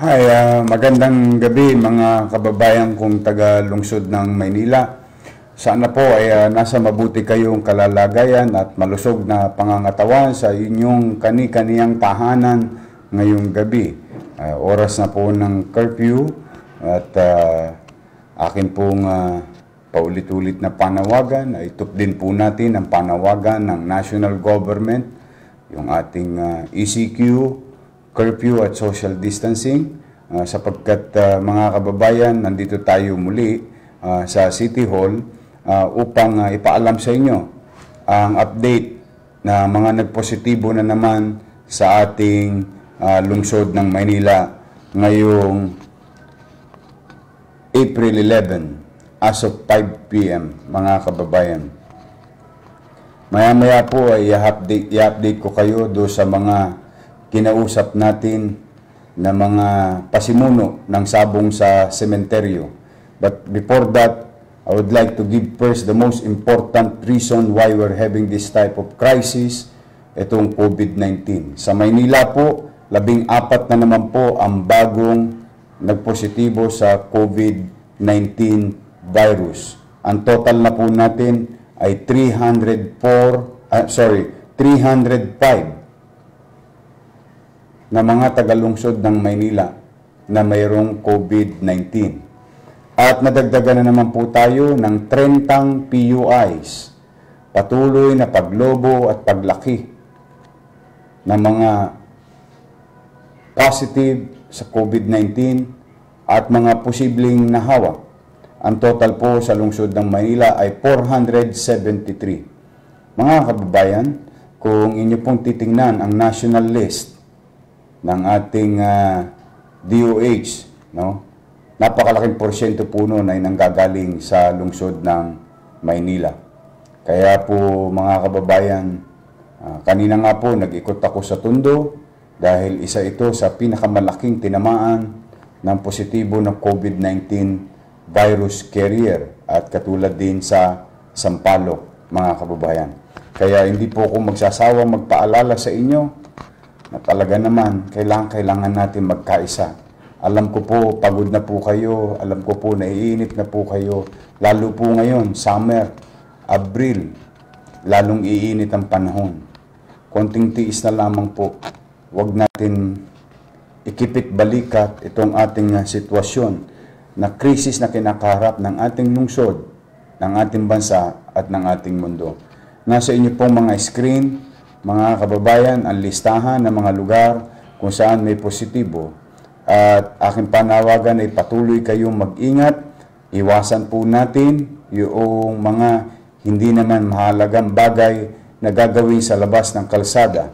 Hi, magandang gabi mga kababayan kong taga-lungsod ng Maynila. Sana po ay nasa mabuti kayong kalalagayan at malusog na pangangatawan sa inyong kani-kaniyang tahanan ngayong gabi. Oras na po ng curfew at akin pong paulit-ulit na panawagan ay din po natin ang panawagan ng national government, yung ating ECQ, curfew at social distancing, sapagkat mga kababayan, nandito tayo muli sa City Hall upang ipaalam sa inyo ang update na mga nagpositibo na naman sa ating lungsod ng Maynila ngayong April 11 as of 5 p.m. mga kababayan. Maya-maya po ay i-update ko kayo do sa mga kinausap natin na mga pasimuno ng sabong sa sementeryo. But before that, I would like to give first the most important reason why we're having this type of crisis, itong COVID-19. Sa Maynila po, 14 na naman po ang bagong nagpositibo sa COVID-19 virus. Ang total na po natin ay 305 na mga tagalungsod ng Maynila na mayroong COVID-19. At nadagdagan na naman po tayo ng 30 PUIs, patuloy na paglobo at paglaki ng mga positive sa COVID-19 at mga posibleng nahawa. Ang total po sa lungsod ng Maynila ay 473. Mga kababayan, kung inyo pong titingnan ang national list ng ating DOH, no? Napakalaking porsyento po noon ay nanggagaling sa lungsod ng Maynila. Kaya po mga kababayan, kanina nga po nag-ikot ako sa Tondo dahil isa ito sa pinakamalaking tinamaan ng positibo ng COVID-19 virus carrier at katulad din sa Sampaloc, mga kababayan. Kaya hindi po ako magsasawang magpaalala sa inyo na talaga naman, kailangan natin magkaisa. Alam ko po, pagod na po kayo. Alam ko po, naiinip na po kayo. Lalo po ngayon, summer, Abril, lalong iinit ang panahon. Konting tiis na lamang po. Huwag natin ikipit balikat itong ating sitwasyon na krisis na kinakaharap ng ating lungsod, ng ating bansa at ng ating mundo. Nasa inyo pong mga screen, mga kababayan, ang listahan ng mga lugar kung saan may positibo. At aking panawagan ay patuloy kayong mag-ingat. Iwasan po natin yung mga hindi naman mahalagang bagay na gagawin sa labas ng kalsada.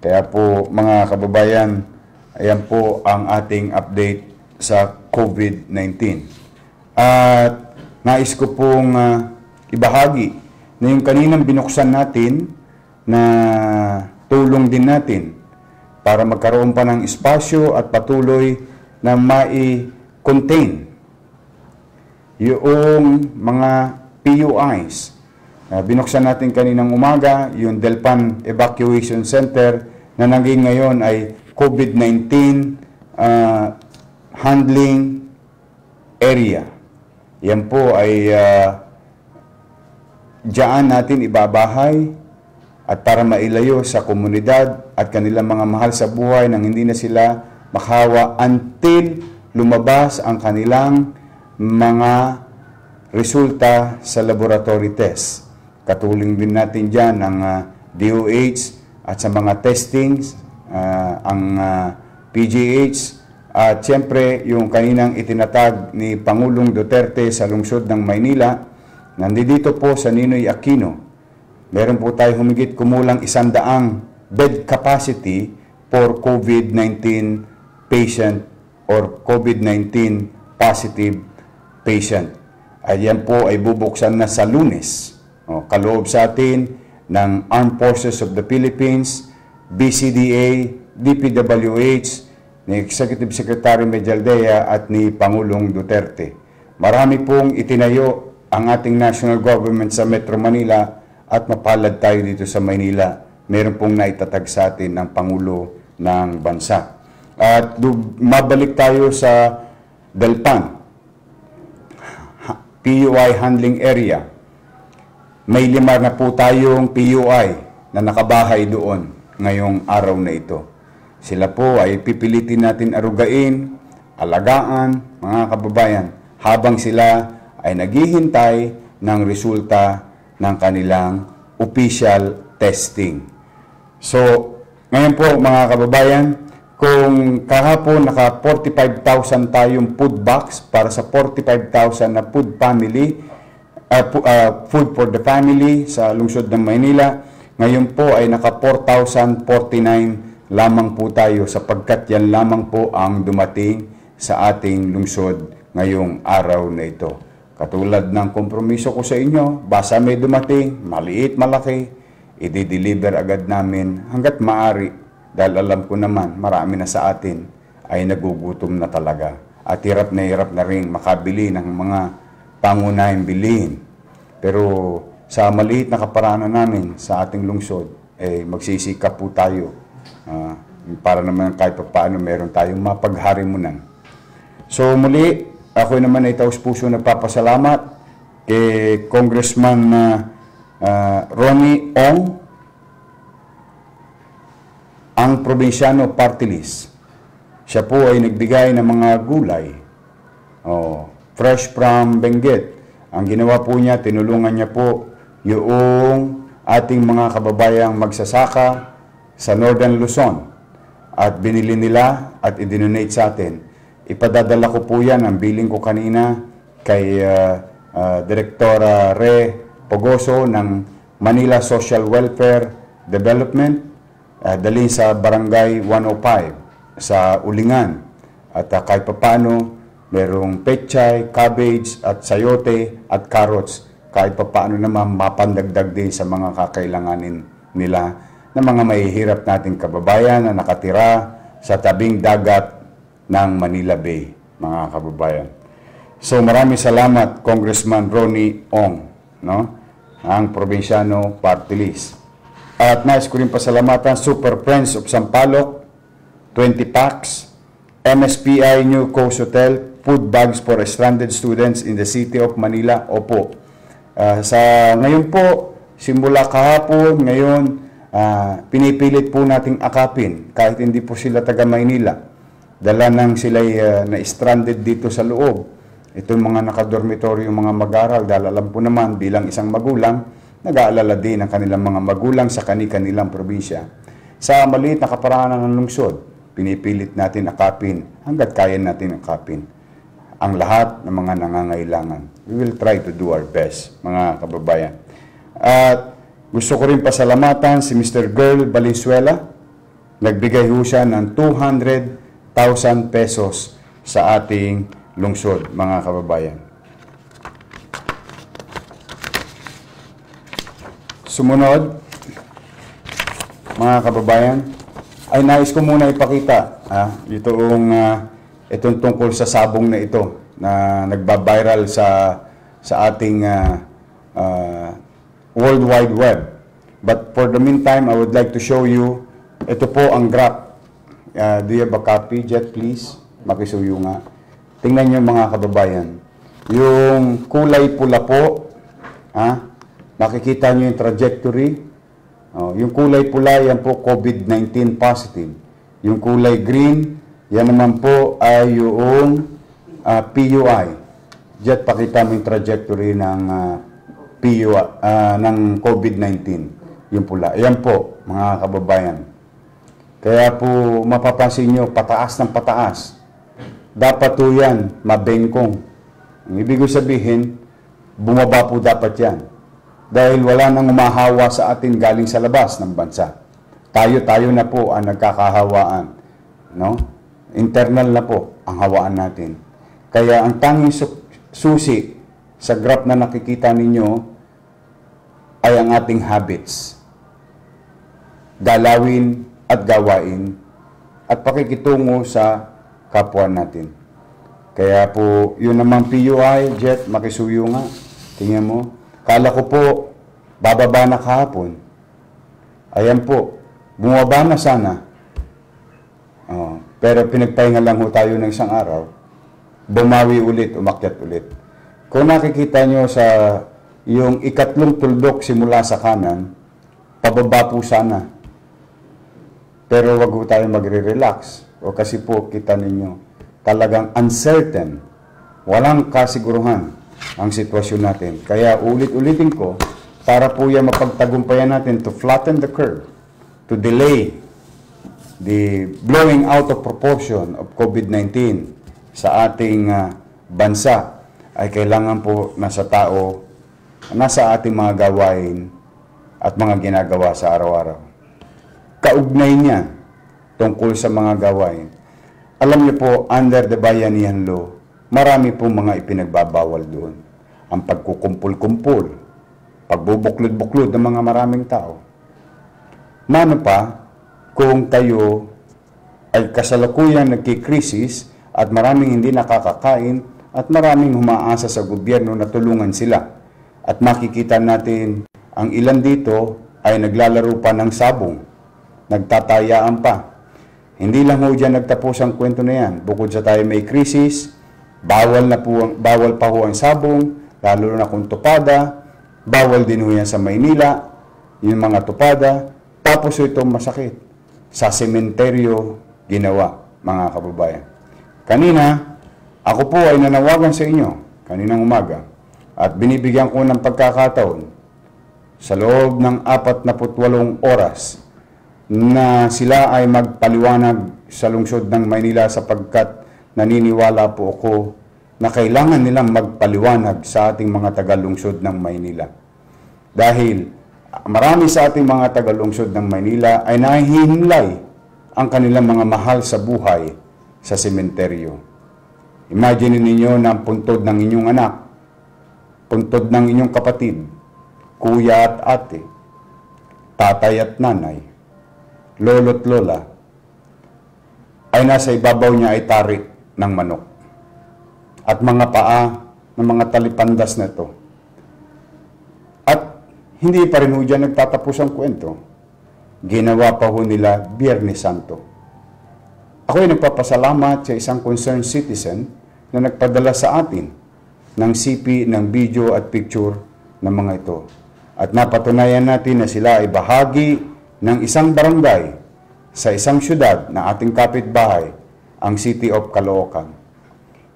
Kaya po mga kababayan, ayan po ang ating update sa COVID-19. At nais ko pong ibahagi na yung kaninang binuksan natin na tulong din natin para magkaroon pa ng espasyo at patuloy na mai-contain yung mga PUIs. Binuksan natin kaninang umaga yung Delpan Evacuation Center na naging ngayon ay COVID-19 handling area. Yan po ay diyan natin ibabahay at para mailayo sa komunidad at kanilang mga mahal sa buhay nang hindi na sila makahawa until lumabas ang kanilang mga resulta sa laboratory test. Katuling din natin dyan ang DOH at sa mga testings, ang PGH at siyempre yung kaninang itinatag ni Pangulong Duterte sa lungsod ng Maynila. Nandito po sa Ninoy Aquino. Meron po tayo humigit kumulang 100 bed capacity for COVID-19 patient or COVID-19 positive patient. Ayan po ay bubuksan na sa Lunes. Kaloob sa atin ng Armed Forces of the Philippines, BCDA, DPWH, ni Executive Secretary Medialdea at ni Pangulong Duterte. Marami pong itinayo ang ating national government sa Metro Manila at mapalad tayo dito sa Maynila. Meron pong naitatag sa atin ng Pangulo ng Bansa. At mabalik tayo sa Delpan, PUI handling area. May 5 na po tayong PUI na nakabahay doon ngayong araw na ito. Sila po ay pipilitin natin arugain, alagaan, mga kababayan, habang sila ay naghihintay ng resulta ng kanilang official testing. So, ngayon po mga kababayan, kung kahapon naka 45,000 tayong food box para sa 45,000 na food family, food for the family sa lungsod ng Maynila, ngayon po ay naka 4,049 lamang po tayo sapagkat yan lamang po ang dumating sa ating lungsod ngayong araw na ito. Katulad ng kompromiso ko sa inyo, basta may dumating, maliit, malaki, i-deliver agad namin hanggat maaari. Dahil alam ko naman, marami na sa atin ay nagugutom na talaga. At hirap na rin makabili ng mga pangunahing bilihin. Pero sa maliit na kaparaanan namin sa ating lungsod, magsisikap po tayo para naman kahit paano meron tayong mapagharimunan. So muli, ako naman ay taus-puso nagpapasalamat kay Congressman Ronnie Ong, ang probinsyano party list. Siya po ay nagbigay ng mga gulay. Fresh from Benguet. Ang ginawa po niya, tinulungan niya po yung ating mga kababayang magsasaka sa Northern Luzon. At binili nila at i-donate sa atin. Ipadadala ko po yan, ang billing ko kanina kay Direktora Re Pogoso ng Manila Social Welfare Development. Dalhin sa Barangay 105 sa Ulingan. At kahit papaano, merong pechay, cabbage, at sayote, at carrots. Kahit papaano naman mapandagdag din sa mga kakailanganin nila na mga mahihirap nating kababayan na nakatira sa tabing dagat ng Manila Bay, mga kababayan. So maraming salamat, Congressman Ronnie Ong, ang probinsyano party list. At nais ko rin pasalamatan Super Friends of Sampaloc, 20 packs, MSPI New Coast Hotel, food bags for stranded students in the city of Manila. Opo. Ngayon po, simula kahapon, ngayon, pinipilit po nating akapin, kahit hindi po sila taga Maynila. Dala nang sila na-stranded dito sa loob. Itong mga nakadormitoryo, mga mag-aral, dahil alam po naman, bilang isang magulang, nag-aalala din ang kanilang mga magulang sa kanilang probinsya. Sa maliit na kaparaanan ng lungsod, pinipilit natin akapin hanggat kaya natin akapin ang lahat ng mga nangangailangan. We will try to do our best, mga kababayan. At gusto ko rin pasalamatan si Mr. Girl Valenzuela. Nagbigay ho siya ng 200,000 pesos sa ating lungsod, mga kababayan. Sumunod, mga kababayan, ay nais ko muna ipakita itong tungkol sa sabong na ito na nagba-viral sa ating World Wide Web. But for the meantime, I would like to show you, ito po ang graph. Do you have a copy, Jet, please? Makisuyo nga. Tingnan nyo mga kababayan. Yung kulay pula po, nakikita nyo yung trajectory. Yung kulay pula, yan po COVID-19 positive. Yung kulay green, yan naman po ay yung PUI. Jet, pakita mo yung trajectory ng PUI, ng COVID-19. Yung pula. Yan po, mga kababayan. Kaya po, mapapansin nyo, pataas ng pataas. Dapat po yan, mabengkong. Ang ibig sabihin, bumaba po dapat yan. Dahil wala nang umahawa sa atin galing sa labas ng bansa. Tayo na po ang nagkakahawaan. Internal na po ang hawaan natin. Kaya ang tanging susi sa graph na nakikita ninyo ay ang ating habits. Galawin at gawain at pakikitungo sa kapwa natin. Kaya po, yun namang PUI, Jet, makisuyo nga. Tingnan mo. Kala ko po, bababa na kahapon. Ayan po, bumaba na sana. Pero pinagpahinga lang ho tayo ng isang araw, bumawi ulit, umakyat ulit. Kung nakikita nyo sa yung ikatlong tuldok simula sa kanan, pababa po sana. Pero wag po tayo magre-relax. O kasi po, kita ninyo, talagang uncertain, walang kasiguruhan ang sitwasyon natin. Kaya ulit-ulitin ko, para po yan mapagtagumpayan natin to flatten the curve, to delay the blowing out of proportion of COVID-19 sa ating bansa, ay kailangan po nasa tao, nasa ating mga gawain at mga ginagawa sa araw-araw. Kaugnay niya tungkol sa mga gawain. Alam niyo po, under the Bayanihan Law, marami pong mga ipinagbabawal doon. Ang pagkukumpul-kumpul, pagbubuklod-buklod ng mga maraming tao. Mano pa, kung tayo ay kasalukuyang nagkikrisis at maraming hindi nakakakain at maraming humaasa sa gobyerno na tulungan sila. At makikita natin ang ilan dito ay naglalaro pa ng sabong, nagtatayaan pa. Hindi lang ho dyan nagtapos ang kwento na yan. Bukod sa tayo may krisis, bawal pa ho ang sabong, lalo na kung tupada, bawal din ho yan sa Maynila, yung mga tupada, tapos ito masakit. Sa sementeryo ginawa, mga kababayan. Kanina, ako po ay nanawagan sa inyo, kaninang umaga, at binibigyan ko ng pagkakataon sa loob ng 48 oras na sila ay magpaliwanag sa lungsod ng Maynila sapagkat naniniwala po ako na kailangan nilang magpaliwanag sa ating mga taga-lungsod ng Maynila. Dahil marami sa ating mga taga-lungsod ng Maynila ay nahihinlay ang kanilang mga mahal sa buhay sa sementeryo. Imagine ninyo na ang puntod ng inyong anak, puntod ng inyong kapatid, kuya at ate, tatay at nanay, lolo't lola, ay nasa ibabaw niya ay tarik ng manok at mga paa ng mga talipandas na ito. At hindi pa rin ho dyan nagtatapos ang kwento. Ginawa pa ho nila Biyernes Santo. Ako ay nagpapasalamat sa isang concerned citizen na nagpadala sa atin ng CP, ng video at picture ng mga ito. At napatunayan natin na sila ay bahagi ng isang barangay sa isang syudad na ating kapitbahay, ang City of Caloocan.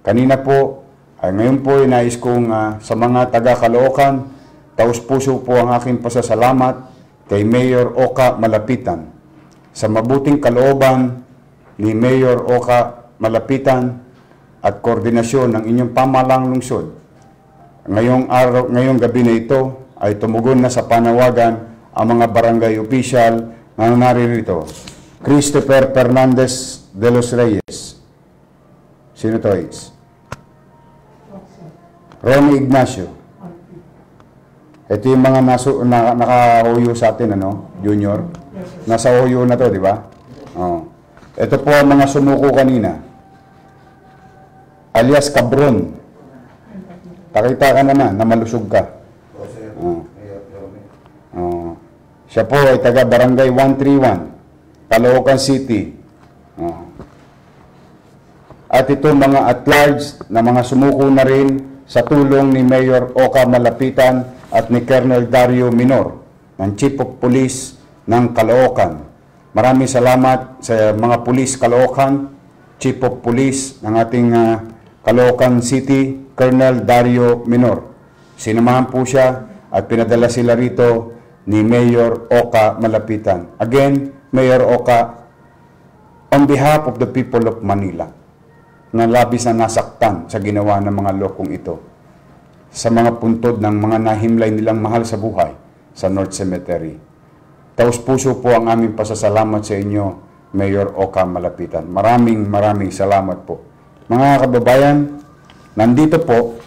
Kanina po, ay ngayon po ay nais kong sa mga taga-Caloocan, taus-puso po ang aking pasasalamat kay Mayor Oka Malapitan sa mabuting kalooban ni Mayor Oka Malapitan at koordinasyon ng inyong pamahalang lungsod. Ngayong gabi na ito ay tumugon na sa panawagan ang mga barangay official na naririto. Christopher Fernandez de los Reyes. Sino to, H? Ronnie Ignacio. Ito yung mga nakahuyo sa atin, ano, Junior. Nasa huyo na to, di ba? Oh. Ito po ang mga sumuko kanina. Alias Cabron. Pakita ka naman na malusog ka. Oh. Oh. Siya po ay taga Barangay 131, Caloocan City. Oh. At ito mga at-large na mga sumuko na rin sa tulong ni Mayor Oka Malapitan at ni Colonel Dario Minor ng Chief of Police ng Caloocan. Maraming salamat sa mga pulis Caloocan, Chief of Police ng ating Caloocan City, Colonel Dario Minor. Sinamahan po siya at pinadala sila rito ni Mayor Oka Malapitan. Again, Mayor Oka, on behalf of the people of Manila, na labis na nasaktan sa ginawa ng mga lokong ito, sa mga puntod ng mga nahimlay nilang mahal sa buhay sa North Cemetery. Taus-puso po ang aming pasasalamat sa inyo, Mayor Oka Malapitan. Maraming salamat po. Mga kababayan, nandito po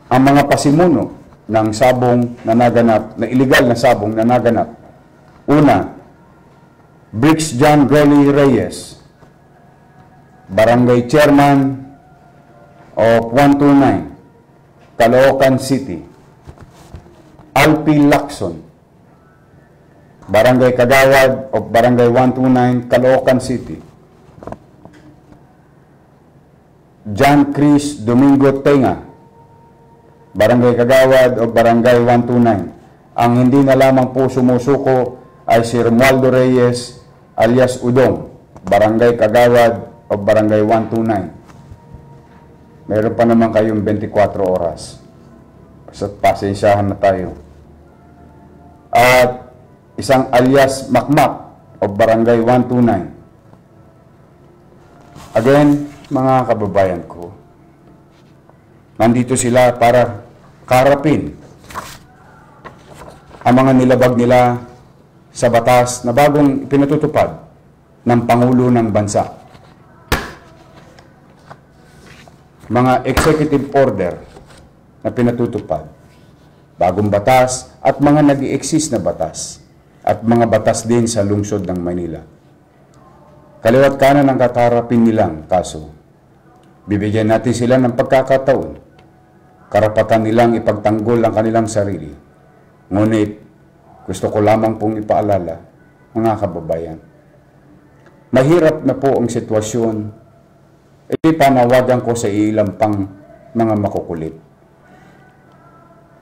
ang mga pasimuno ng sabong na naganap, na illegal na sabong na naganap. Una, Briggs John Golly Reyes, Barangay Chairman of 129, Caloocan City. Alpi Lacson, Barangay Kagawad of Barangay 129, Caloocan City. John Chris Domingo Tenga, Barangay Kagawad o Barangay 129. Ang hindi na lamang po sumusuko ay si Romualdo Reyes alias Udong, Barangay Kagawad o Barangay 129. Meron pa naman kayong 24 oras. Basta pasensyahan na tayo. At isang alias Makmak o Barangay 129. Again, mga kababayan ko, nandito sila para karapin ang mga nilabag nila sa batas na bagong pinatutupad ng Pangulo ng Bansa. Mga executive order na pinatutupad, bagong batas at mga nag-i-exist na batas at mga batas din sa lungsod ng Maynila. Kaliwat kanan ang katarapin nilang kaso. Bibigyan natin sila ng pagkakataon, karapatan nilang ipagtanggol ang kanilang sarili. Ngunit, gusto ko lamang pong ipaalala, mga kababayan, mahirap na po ang sitwasyon, ipanawagan ko sa ilang pang mga makukulit.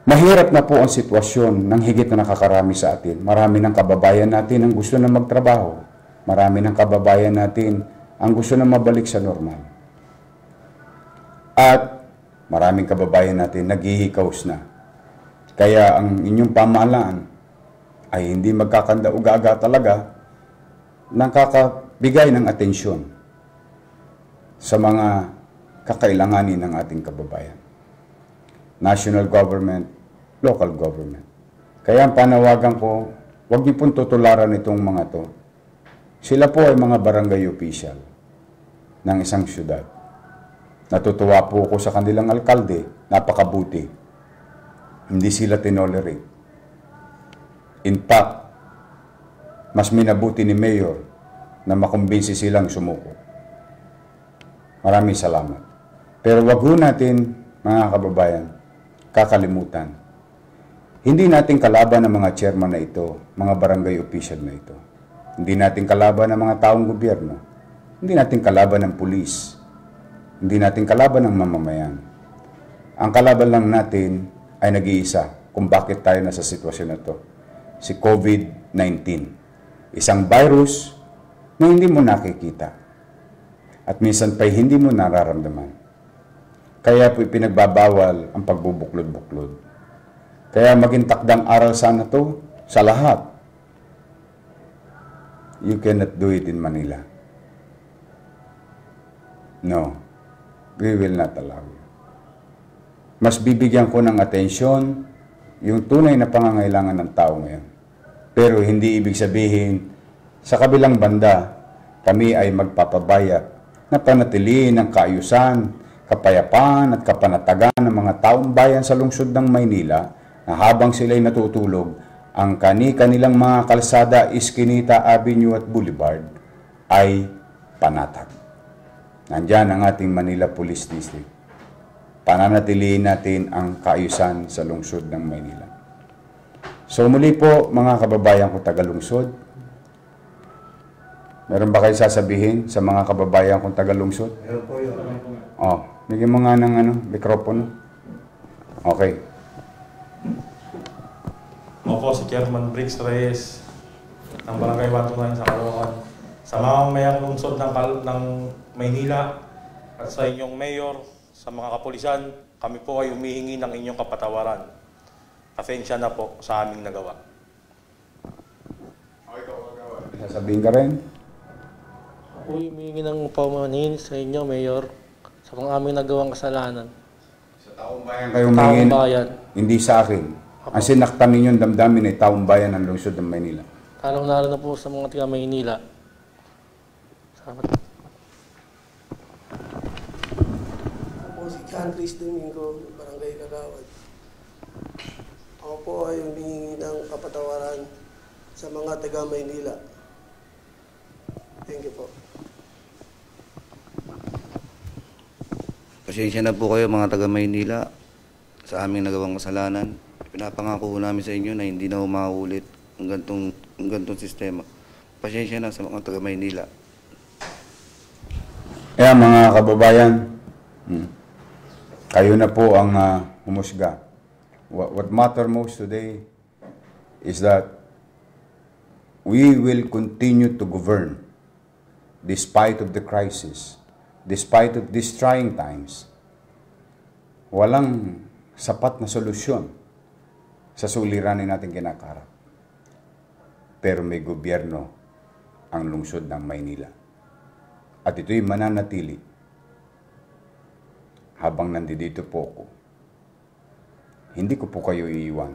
Mahirap na po ang sitwasyon ng higit na nakakarami sa atin. Marami ng kababayan natin ang gusto na magtrabaho. Marami ng kababayan natin ang gusto na mabalik sa normal. At maraming kababayan natin naghihikaos na. Kaya ang inyong pamahalaan ay hindi magkakanda-ugaga talaga nang kakabigay ng atensyon sa mga kakailanganin ng ating kababayan. National government, local government. Kaya ang panawagan ko, huwag niyo pong tutularan itong mga to. Sila po ay mga barangay official ng isang syudad. Natutuwa po ako sa kanilang alkalde, napakabuti. Hindi sila tinolerate. In fact, mas minabuti ni Mayor na makumbinsi silang sumuko. Maraming salamat. Pero wag ho natin, mga kababayan, kakalimutan. Hindi natin kalaban ang mga chairman na ito, mga barangay official na ito. Hindi natin kalaban ang mga taong gobyerno. Hindi natin kalaban ng pulis. Hindi natin kalaban ng mamamayan. Ang kalaban lang natin ay nag-iisa kung bakit tayo nasa sitwasyon na ito. Si COVID-19. Isang virus na hindi mo nakikita. At minsan pa'y hindi mo nararamdaman. Kaya po ipinagbabawal ang pagbubuklod-buklod. Kaya maging takdang aral sana to sa lahat. You cannot do it in Manila. No, we will not allow you. Mas bibigyan ko ng atensyon yung tunay na pangangailangan ng tao ngayon. Pero hindi ibig sabihin, sa kabilang banda, kami ay magpapabaya na panatiliin ang kaayusan, kapayapaan at kapanatagan ng mga taong bayan sa lungsod ng Maynila na habang sila'y natutulog, ang kani-kanilang mga kalsada, Iskinita Avenue at Boulevard ay panatag. Nandyan ang ating Manila Police District. Pananatiliin natin ang kaayusan sa lungsod ng Maynila. So muli po, mga kababayan ko taga-lungsod, meron ba kayo sasabihin sa mga kababayan kong taga-lungsod? Meron po yun. Bigyan mo nga ng mikropono. Okay. Ako si Chairman Briggs Reyes ng Barangay 129 sa Caloocan. Sa mamamayang lungsod ng Maynila at sa inyong mayor, sa mga kapulisan, kami po ay humihingi ng inyong kapatawaran. Pasensya na po sa aming nagawa. Sasabihin ka rin? Ako humihingi ng paumanhin sa inyo, Mayor, sa mga aming nagawang kasalanan. Sa taong bayan kayo humingi, bayan. hindi sa akin. Ang sinaktan ninyong damdamin ay taong bayan ng lungsod ng Maynila. Lalong-lalo na po sa mga taga Maynila. Salamat. Ako si John Chris Domingo, Barangay Kagawad. Ako po ay humingi ng kapatawaran sa mga taga Maynila. Thank you po. Pasensya na po kayo mga taga Maynila sa aming nagawang kasalanan. Pinapangako po namin sa inyo na hindi na umaulit ang gantong sistema. Pasensya na sa mga taga Maynila. Kaya mga kababayan, Kayo na po ang humusga. What matter most today is that we will continue to govern despite of the crisis, despite of these trying times. Walang sapat na solusyon sa suliranin natin kinakarap. Pero may gobyerno ang lungsod ng Maynila. At ito'y mananatili habang nandito po ako. Hindi ko po kayo iiwan.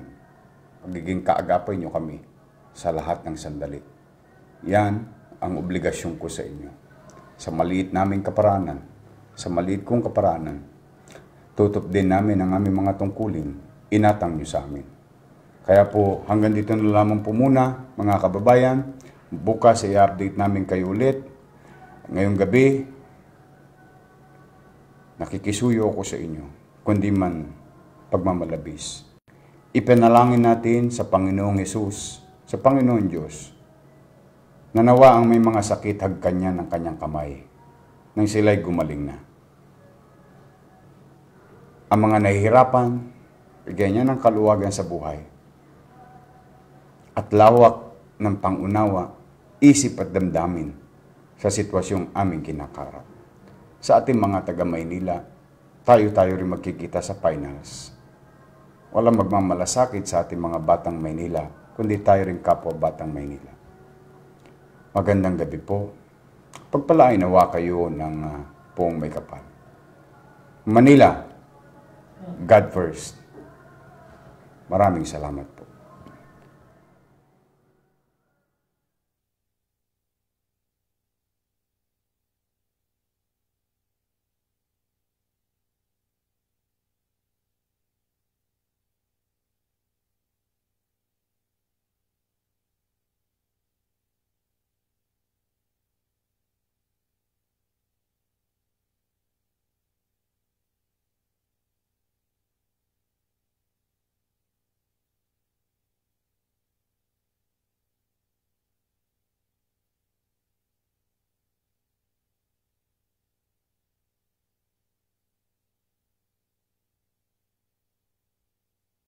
Magiging kaagapay nyo kami sa lahat ng sandali. Yan ang obligasyon ko sa inyo. Sa maliit naming kaparanan, sa maliit kong kaparanan, tutup din namin ang aming mga tungkulin, inatang nyo sa amin. Kaya po, hanggang dito na lamang po muna, mga kababayan. Bukas i-update namin kayo ulit. Ngayong gabi, nakikisuyo ako sa inyo, kundi man pagmamalabis. Ipanalangin natin sa Panginoong Hesus, sa Panginoon Diyos, na nawa ang may mga sakit hagkan niya ng kanyang kamay, nang sila'y gumaling na. Ang mga nahihirapan, bigyan niya ng kaluwagan sa buhay, at lawak ng pangunawa, isip at damdamin sa sitwasyong aming kinakarap. Sa ating mga taga-Maynila, tayo-tayo rin magkikita sa finals. Walang magmamalasakit sa ating mga batang Maynila, kundi tayo rin kapwa batang Maynila. Magandang gabi po. Pagpalain nawa kayo ng poong may kapal. Manila, God first. Maraming salamat po.